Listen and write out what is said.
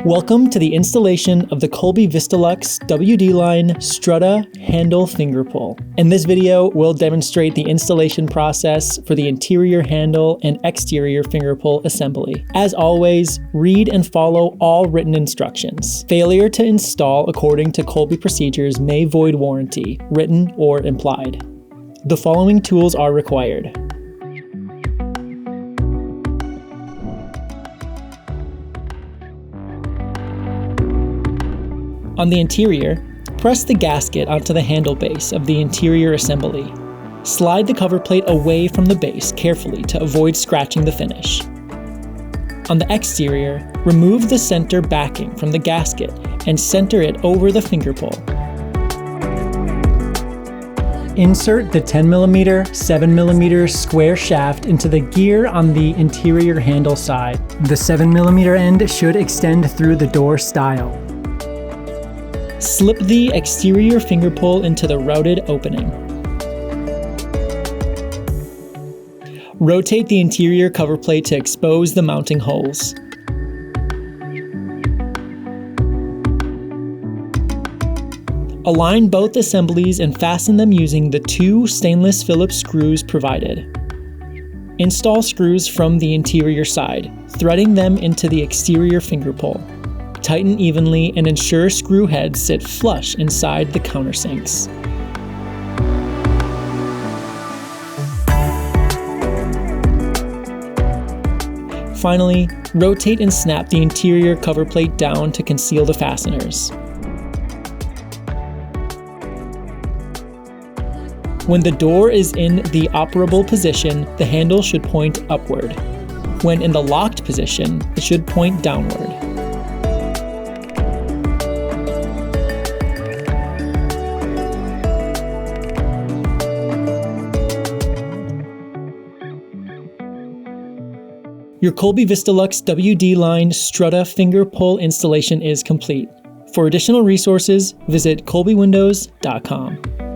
Welcome to the installation of the Colby VistaLuxe WD line Stretta handle finger pull. In this video, we'll demonstrate the installation process for the interior handle and exterior finger pull assembly. As always, read and follow all written instructions. Failure to install according to Colby procedures may void warranty, written or implied. The following tools are required. On the interior, press the gasket onto the handle base of the interior assembly. Slide the cover plate away from the base carefully to avoid scratching the finish. On the exterior, remove the center backing from the gasket and center it over the finger pull. Insert the 10mm, 7mm square shaft into the gear on the interior handle side. The 7mm end should extend through the door stile. Slip the exterior finger pull into the routed opening. Rotate the interior cover plate to expose the mounting holes. Align both assemblies and fasten them using the two stainless Phillips screws provided. Install screws from the interior side, threading them into the exterior finger pull. Tighten evenly and ensure screw heads sit flush inside the countersinks. Finally, rotate and snap the interior cover plate down to conceal the fasteners. When the door is in the operable position, the handle should point upward. When in the locked position, it should point downward. Your Colby VistaLuxe WD line Stretta finger pull installation is complete. For additional resources, visit colbywindows.com.